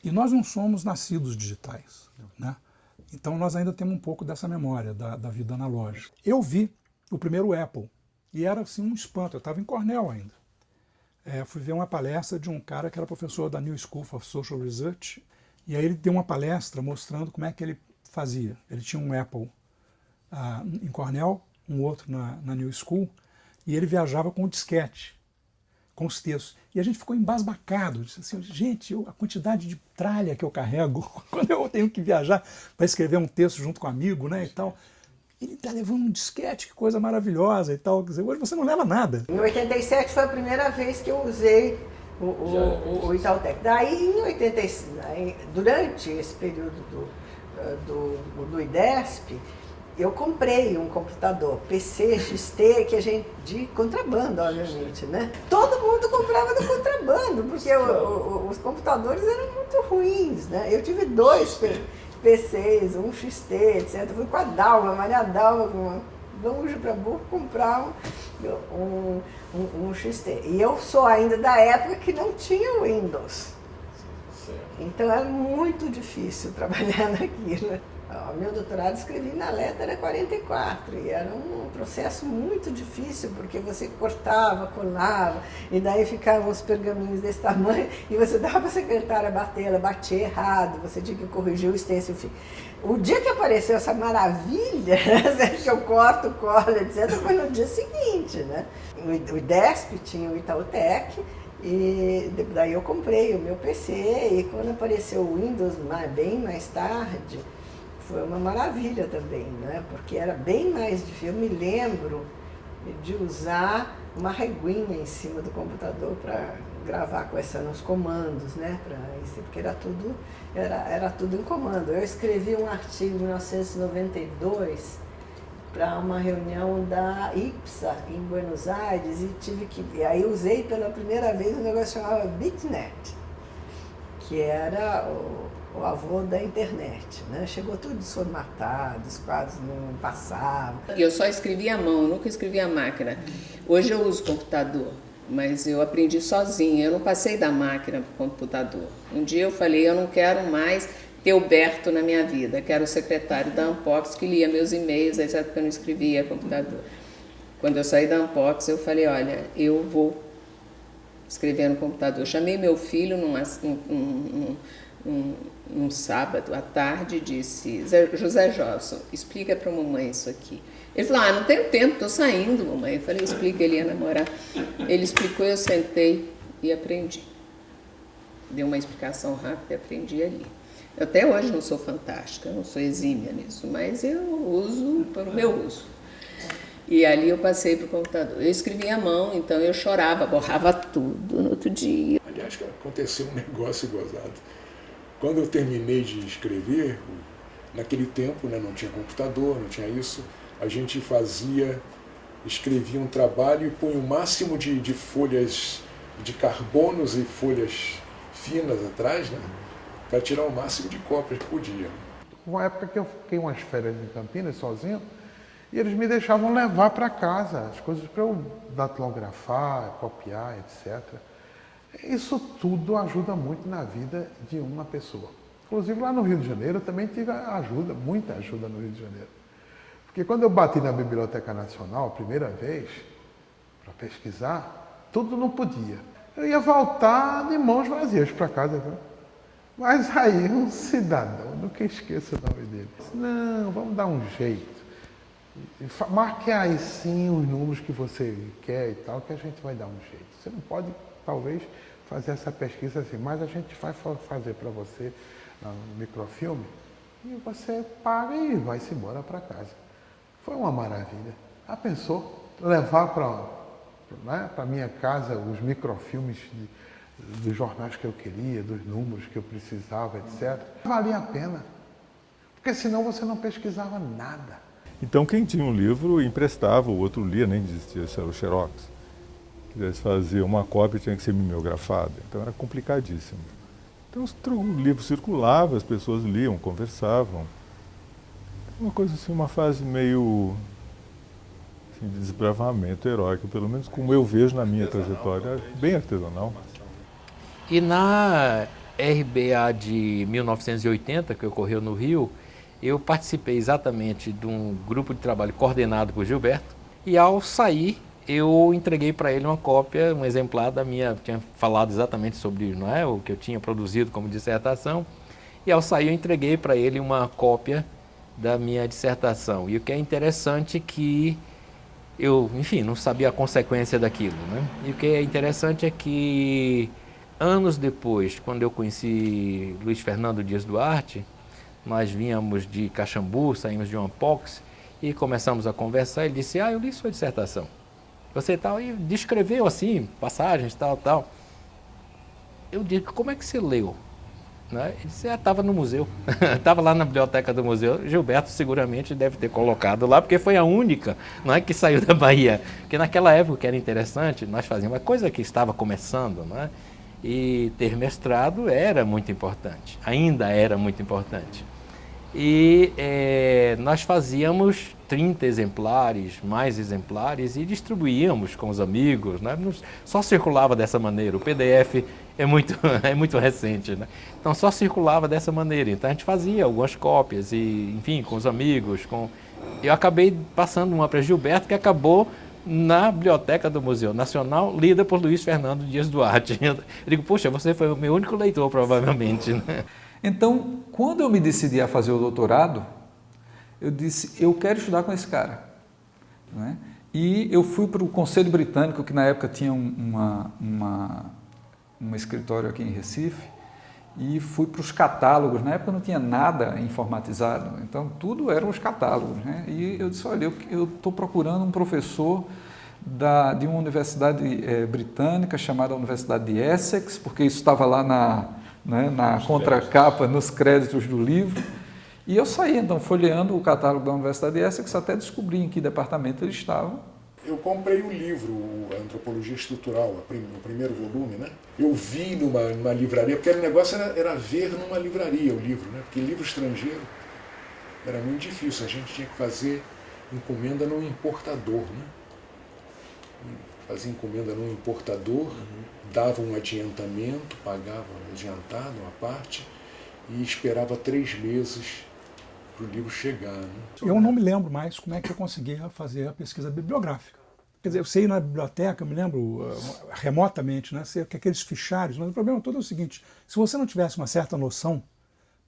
E nós não somos nascidos digitais, né? Então nós ainda temos um pouco dessa memória da vida analógica. Eu vi o primeiro Apple e era assim um espanto, eu estava em Cornell ainda. Fui ver uma palestra de um cara que era professor da New School for Social Research, e aí ele deu uma palestra mostrando como é que ele fazia. Ele tinha um Apple em Cornell, um outro na New School, e ele viajava com um disquete, com os textos. E a gente ficou embasbacado, disse assim, gente, a quantidade de tralha que eu carrego quando eu tenho que viajar para escrever um texto junto com um amigo, né, e tal. Ele está levando um disquete, que coisa maravilhosa e tal. Quer dizer, hoje você não leva nada. Em 87 foi a primeira vez que eu usei o Itautec. Daí, em 85, durante esse período do IDESP, eu comprei um computador PC XT, de contrabando, obviamente, né? Todo mundo comprava do contrabando, porque os computadores eram muito ruins, né? Eu tive dois PCs, um XT, etc. Eu fui com a Dalma, Maria Dalma, com longe para burro, comprar um XT. E eu sou ainda da época que não tinha Windows. Então era muito difícil trabalhar naquilo. O meu doutorado escrevi na letra 44 e era um processo muito difícil porque você cortava, colava e daí ficavam os pergaminhos desse tamanho e você dava para a secretária bater, ela batia errado, você tinha que corrigir o extenso, enfim. O dia que apareceu essa maravilha, que eu corto, colo, etc., foi no dia seguinte, né? O IDESP tinha o Itautec. E daí eu comprei o meu PC e quando apareceu o Windows bem mais tarde, foi uma maravilha também, né? Porque era bem mais difícil. Eu me lembro de usar uma reguinha em cima do computador para gravar quais eram os comandos, né? Porque era tudo em comando. Eu escrevi um artigo em 1992 para uma reunião da IPSA em Buenos Aires e aí usei pela primeira vez um negócio chamado BitNet, que era o avô da internet, né? Chegou tudo desformatado, os quadros não passavam. Eu só escrevia à mão, nunca escrevia à máquina. Hoje eu uso computador, mas eu aprendi sozinha, eu não passei da máquina para o computador. Um dia eu falei, eu não quero mais Teoberto na minha vida, que era o secretário da Ampox, que lia meus e-mails, exceto porque eu não escrevia computador. Quando eu saí da Ampox, eu falei, olha, eu vou escrever no computador. Eu chamei meu filho num sábado à tarde e disse, José Josson, explica para a mamãe isso aqui. Ele falou, não tenho tempo, estou saindo, mamãe. Eu falei, explica, ele ia namorar. Ele explicou, eu sentei e aprendi. Deu uma explicação rápida e aprendi ali. Eu até hoje não sou fantástica, não sou exímia nisso, mas eu uso para o meu uso. E ali eu passei para o computador. Eu escrevia à mão, então eu chorava, borrava tudo no outro dia. Aliás, aconteceu um negócio gozado. Quando eu terminei de escrever, naquele tempo, né, não tinha computador, não tinha isso, a gente escrevia um trabalho e põe o máximo de folhas de carbonos e folhas finas atrás, né? Para tirar o máximo de cópias que podia. Uma época que eu fiquei umas férias em Campinas sozinho e eles me deixavam levar para casa as coisas para eu datilografar, copiar, etc. Isso tudo ajuda muito na vida de uma pessoa. Inclusive lá no Rio de Janeiro eu também tive ajuda, muita ajuda no Rio de Janeiro. Porque quando eu bati na Biblioteca Nacional a primeira vez para pesquisar, tudo não podia. Eu ia voltar de mãos vazias para casa, viu? Mas aí um cidadão, nunca esqueço o nome dele, disse, não, vamos dar um jeito. Marque aí sim os números que você quer e tal, que a gente vai dar um jeito. Você não pode, talvez, fazer essa pesquisa assim, mas a gente vai fazer para você um microfilme e você paga e vai-se embora para casa. Foi uma maravilha. Ah, pensou? Levar para minha casa os microfilmes dos jornais que eu queria, dos números que eu precisava, etc. Valia a pena, porque senão você não pesquisava nada. Então quem tinha um livro emprestava, o outro lia, nem existia, isso era o Xerox. Quisesse fazer uma cópia tinha que ser mimeografada, então era complicadíssimo. Então o livro circulava, as pessoas liam, conversavam. Uma coisa assim, uma fase meio assim, de desbravamento heróico, pelo menos como eu vejo na minha trajetória, bem artesanal. E na RBA de 1980, que ocorreu no Rio, eu participei exatamente de um grupo de trabalho coordenado por Gilberto, e ao sair eu entreguei para ele uma cópia, um exemplar da minha, tinha falado exatamente sobre, não é, o que eu tinha produzido como dissertação, e ao sair eu entreguei para ele uma cópia da minha dissertação. E o que é interessante é que eu, enfim, não sabia a consequência daquilo, né? E o que é interessante é que anos depois, quando eu conheci Luiz Fernando Dias Duarte, nós vínhamos de Caxambu, saímos de uma POX e começamos a conversar. Ele disse: eu li sua dissertação. Você tal, e descreveu assim, passagens, tal. Eu digo: como é que você leu? Né? Ele disse: estava no museu, estava lá na biblioteca do museu. Gilberto seguramente deve ter colocado lá, porque foi a única, não é, que saiu da Bahia. Porque naquela época, o que era interessante, nós fazíamos uma coisa que estava começando, não é? E ter mestrado era muito importante, ainda era muito importante. E nós fazíamos 30 exemplares, mais exemplares, e distribuíamos com os amigos, né? Só circulava dessa maneira. O PDF é muito recente, né? Então só circulava dessa maneira. Então a gente fazia algumas cópias, e, enfim, com os amigos. Eu acabei passando uma para Gilberto, que acabou na biblioteca do Museu Nacional, lida por Luiz Fernando Dias Duarte. Eu digo: puxa, você foi o meu único leitor, provavelmente, né? Então, quando eu me decidi a fazer o doutorado, eu disse: eu quero estudar com esse cara. Né? E eu fui para o Conselho Britânico, que na época tinha um escritório aqui em Recife, e fui para os catálogos. Na época não tinha nada informatizado, então tudo eram os catálogos. Né? E eu disse: olha, eu estou procurando um professor de uma universidade britânica chamada Universidade de Essex, porque isso estava lá na contracapa, nos créditos do livro. E eu saí, então, folheando o catálogo da Universidade de Essex até descobrir em que departamento ele estava. Eu comprei o livro, a Antropologia Estrutural, o primeiro volume, né? Eu vi numa livraria, porque o negócio era ver numa livraria o livro, né? Porque livro estrangeiro era muito difícil, a gente tinha que fazer encomenda no importador, né? Fazia encomenda no importador, dava um adiantamento, pagava adiantado uma parte e esperava 3 meses para o livro chegar. Né? Eu não me lembro mais como é que eu conseguia fazer a pesquisa bibliográfica. Quer dizer, eu sei ir na biblioteca, eu me lembro remotamente, né, que aqueles fichários, mas o problema todo é o seguinte: se você não tivesse uma certa noção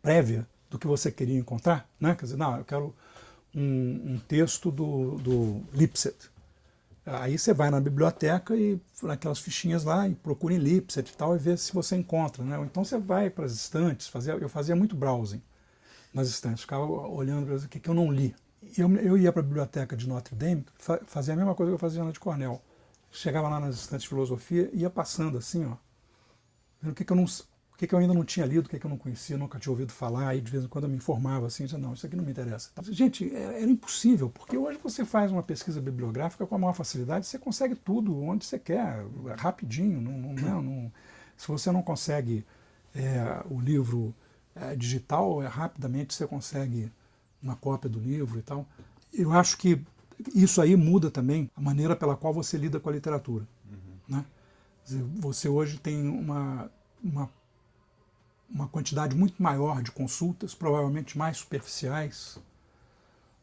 prévia do que você queria encontrar, né, quer dizer, não, eu quero um texto do Lipset. Aí você vai na biblioteca e naquelas fichinhas lá e procura em Lipset e tal e vê se você encontra, né? Ou então você vai para as estantes, eu fazia muito browsing nas estantes, ficava olhando o que eu não li. Eu ia para a biblioteca de Notre Dame, fazia a mesma coisa que eu fazia na de Cornell. Chegava lá nas estantes de filosofia e ia passando assim, ó, vendo o que eu ainda não tinha lido, o que eu não conhecia, nunca tinha ouvido falar, e de vez em quando eu me informava assim, dizia: não, isso aqui não me interessa. Gente, era impossível, porque hoje você faz uma pesquisa bibliográfica com a maior facilidade, você consegue tudo onde você quer, rapidinho. Se você não consegue o livro digital, rapidamente você consegue uma cópia do livro e tal. Eu acho que isso aí muda também a maneira pela qual você lida com a literatura. Né? Quer dizer, você hoje tem uma quantidade muito maior de consultas, provavelmente mais superficiais,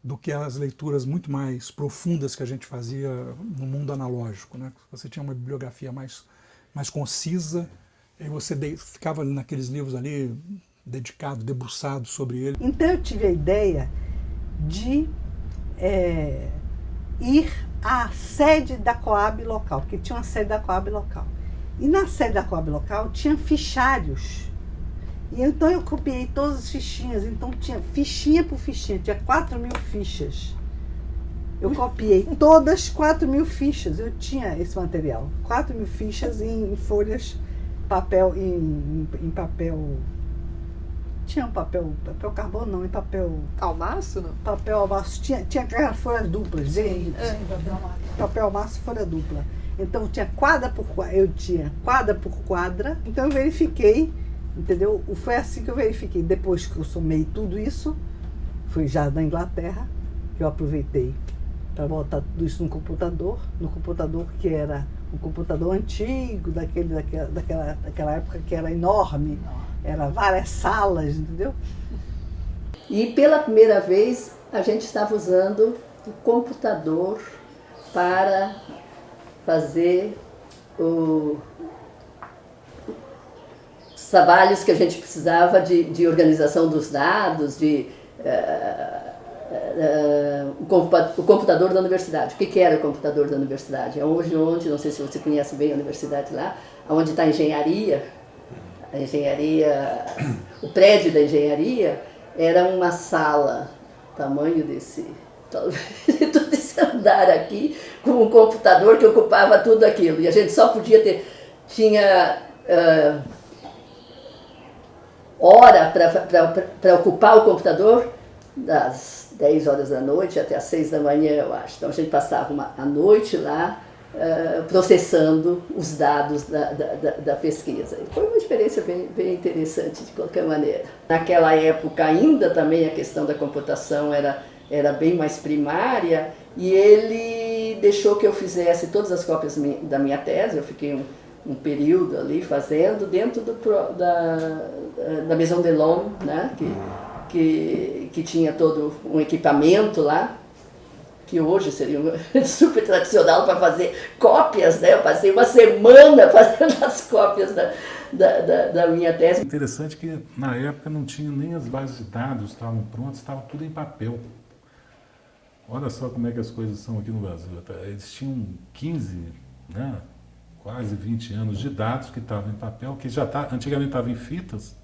do que as leituras muito mais profundas que a gente fazia no mundo analógico. Né? Você tinha uma bibliografia mais concisa, e você ficava naqueles livros ali, dedicado, debruçado sobre ele. Então eu tive a ideia de ir à sede da Coab local, porque tinha uma sede da Coab local. E na sede da Coab local tinha fichários. E então eu copiei todas as fichinhas, então tinha fichinha por fichinha, tinha 4.000 fichas. Eu copiei todas 4.000 fichas, eu tinha esse material, 4.000 fichas em folhas, papel, em papel, tinha um papel carbono não, em papel... Almaço, não? Papel almaço, tinha aquelas folhas duplas, papel almaço e folha dupla. Então tinha quadra por quadra, então eu verifiquei. Entendeu? Foi assim que eu verifiquei. Depois que eu somei tudo isso, foi já da Inglaterra, que eu aproveitei para botar tudo isso no computador que era um computador antigo, daquela época que era enorme, Era várias salas, entendeu? E pela primeira vez a gente estava usando o computador para fazer os trabalhos que a gente precisava de organização dos dados, o computador da universidade. O que era o computador da universidade? É hoje onde, não sei se você conhece bem a universidade lá, onde está a engenharia, o prédio da engenharia era uma sala, tamanho todo esse andar aqui, com um computador que ocupava tudo aquilo. E a gente só podia tinha hora para ocupar o computador das 10 horas da noite até as 6 da manhã, eu acho. Então a gente passava a noite lá processando os dados da pesquisa. Foi uma experiência bem interessante, de qualquer maneira. Naquela época ainda também a questão da computação era bem mais primária, e ele deixou que eu fizesse todas as cópias da minha tese. Eu fiquei um período ali fazendo dentro da Maison Delhomme, né, que tinha todo um equipamento lá, que hoje seria super tradicional para fazer cópias, né? Eu passei uma semana fazendo as cópias da minha tese. Interessante que na época não tinha nem as bases de dados, estavam prontas, estava tudo em papel. Olha só como é que as coisas são aqui no Brasil. Eles tinham 15, né, quase 20 anos de dados que estavam em papel, que antigamente estavam em fitas.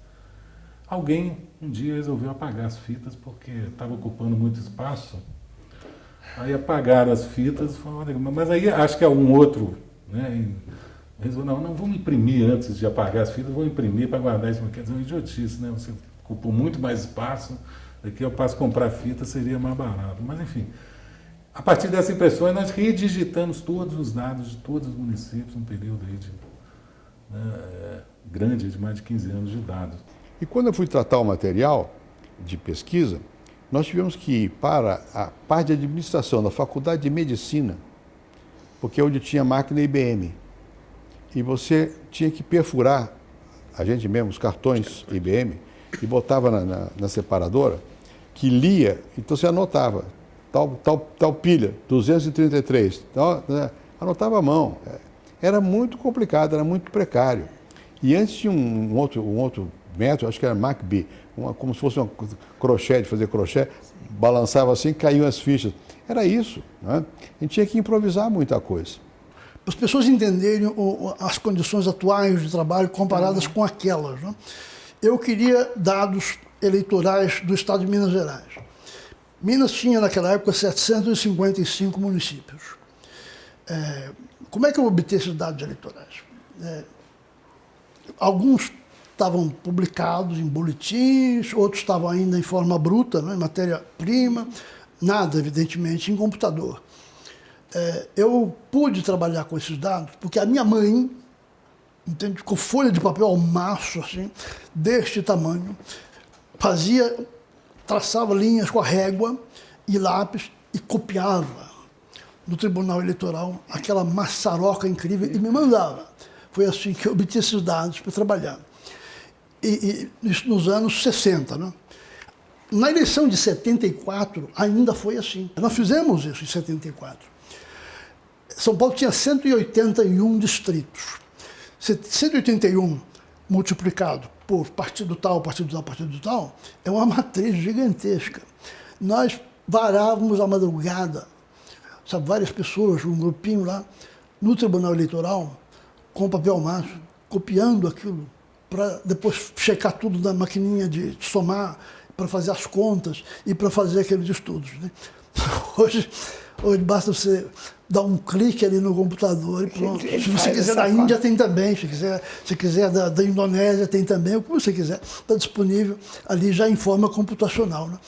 Alguém um dia resolveu apagar as fitas porque estava ocupando muito espaço. Aí apagaram as fitas, mas aí acho que é um outro, né? Resolveu, não vamos imprimir antes de apagar as fitas, vamos imprimir para guardar isso. Quer dizer, uma idiotice, né? Você ocupou muito mais espaço, daqui eu passo a comprar fita, seria mais barato. Mas enfim, a partir dessas impressões nós redigitamos todos os dados de todos os municípios, um período aí grande, de mais de 15 anos de dados. E quando eu fui tratar o material de pesquisa, nós tivemos que ir para a parte de administração da Faculdade de Medicina, porque é onde tinha máquina IBM. E você tinha que perfurar, a gente mesmo, os cartões IBM, e botava na separadora, que lia, então você anotava, tal pilha, 233, anotava à mão. Era muito complicado, era muito precário. E antes tinha um outro método, acho que era MacB, como se fosse um crochê, de fazer crochê, balançava assim, caíam as fichas. Era isso, né? A gente tinha que improvisar muita coisa. Para as pessoas entenderem as condições atuais de trabalho comparadas com aquelas, né? Eu queria dados eleitorais do estado de Minas Gerais. Minas tinha naquela época 755 municípios. Como é que eu obtive esses dados eleitorais? Alguns estavam publicados em boletins, outros estavam ainda em forma bruta, né, em matéria-prima, nada, evidentemente, em computador. Eu pude trabalhar com esses dados porque a minha mãe, entende, com folha de papel ao maço, assim, deste tamanho, traçava linhas com a régua e lápis e copiava no Tribunal Eleitoral aquela maçaroca incrível e me mandava. Foi assim que eu obtive esses dados para trabalhar. E isso nos anos 60, né? Na eleição de 74, ainda foi assim. Nós fizemos isso em 74. São Paulo tinha 181 distritos. 181 multiplicado por partido tal, é uma matriz gigantesca. Nós varávamos a madrugada, sabe, várias pessoas, um grupinho lá, no Tribunal Eleitoral, com papel maço, copiando aquilo, para depois checar tudo na maquininha de somar, para fazer as contas e para fazer aqueles estudos, né? Hoje basta você dar um clique ali no computador e pronto. Se você quiser da Índia, tem também. Se quiser da Indonésia, tem também. O que você quiser. Está disponível ali já em forma computacional, né?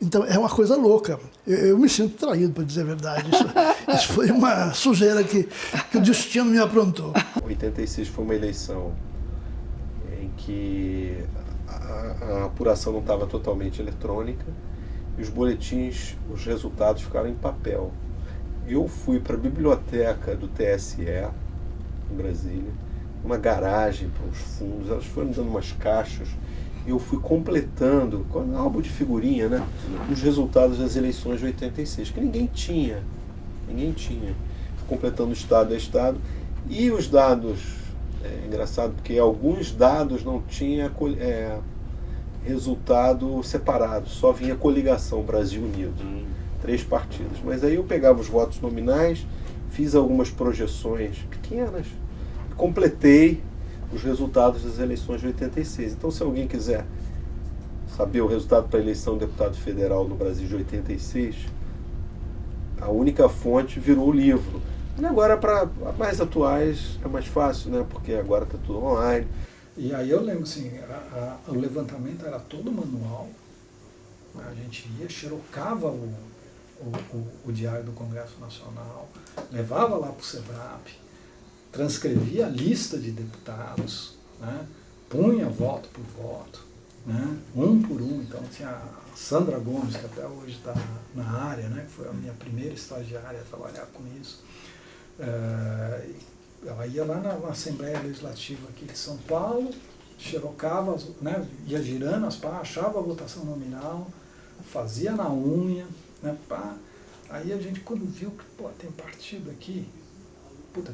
Então, é uma coisa louca. Eu me sinto traído, para dizer a verdade. Isso foi uma sujeira que o destino me aprontou. 86 foi uma eleição em que a apuração não estava totalmente eletrônica e os boletins, os resultados ficaram em papel. Eu fui para a biblioteca do TSE, em Brasília, uma garagem para os fundos, elas foram me dando umas caixas, eu fui completando, com um álbum de figurinha, né, os resultados das eleições de 86, que ninguém tinha, completando estado a estado, e os dados, é engraçado, porque alguns dados não tinham resultado separado, só vinha coligação Brasil Unido, 3 partidos, mas aí eu pegava os votos nominais, fiz algumas projeções pequenas, e completei os resultados das eleições de 86. Então, se alguém quiser saber o resultado para a eleição de deputado federal no Brasil de 86, a única fonte virou o livro. E agora, para mais atuais, é mais fácil, né? Porque agora está tudo online. E aí eu lembro, assim, o levantamento era todo manual, a gente ia, xerocava o Diário do Congresso Nacional, levava lá para o SEBRAP, transcrevia a lista de deputados, né? Punha voto por voto, né? Um por um. Então tinha a Sandra Gomes, que até hoje está na área, né? Que foi a minha primeira estagiária a trabalhar com isso. Ela ia lá na Assembleia Legislativa aqui de São Paulo, xerocava, né? Ia girando as pá, achava a votação nominal, fazia na unha, né? Pá. Aí a gente, quando viu que tem partido aqui,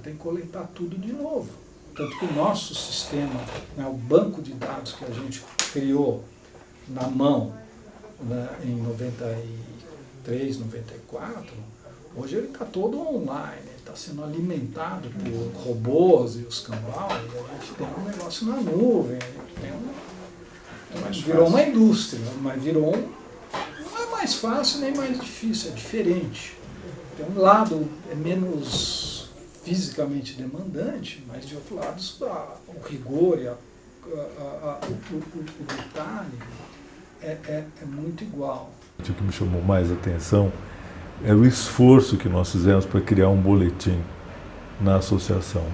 tem que coletar tudo de novo. Tanto que o nosso sistema, né, o banco de dados que a gente criou na mão, né, em 93, 94, hoje ele está todo online, está sendo alimentado por robôs e os cambal, e a gente tem um negócio na nuvem, a gente tem virou uma indústria, mas virou não é mais fácil nem mais difícil, é diferente. Tem um lado, é menos fisicamente demandante, mas de outro lado o rigor e o detalhe é muito igual. O que me chamou mais atenção era o esforço que nós fizemos para criar um boletim na associação.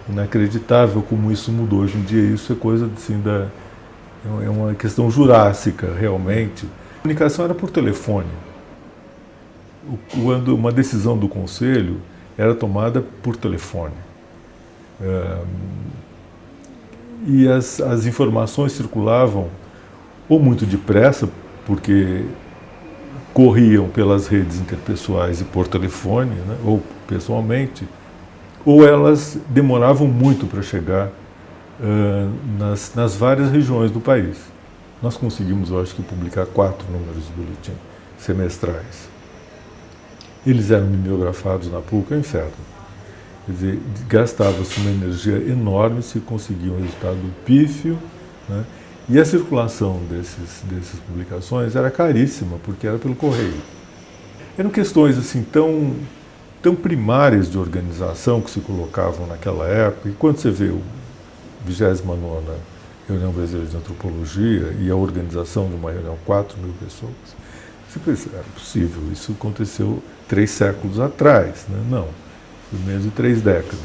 Inacreditável como isso mudou. Hoje em dia isso é coisa assim, é uma questão jurássica, realmente. A comunicação era por telefone. Quando uma decisão do conselho era tomada por telefone. E as informações circulavam ou muito depressa, porque corriam pelas redes interpessoais e por telefone, né, ou pessoalmente, ou elas demoravam muito para chegar nas várias regiões do país. Nós conseguimos, eu acho que, publicar 4 números de boletim semestrais. Eles eram mimeografados na PUC, é um inferno. Quer dizer, gastava-se uma energia enorme se conseguia um resultado pífio, né? E a circulação dessas publicações era caríssima, porque era pelo correio. Eram questões assim tão primárias de organização que se colocavam naquela época, e quando você vê o 29ª Reunião Brasileira de Antropologia e a organização de uma reunião, 4.000 pessoas, você pensa, é possível, isso aconteceu 3 séculos atrás, né? Não, foi menos de 3 décadas.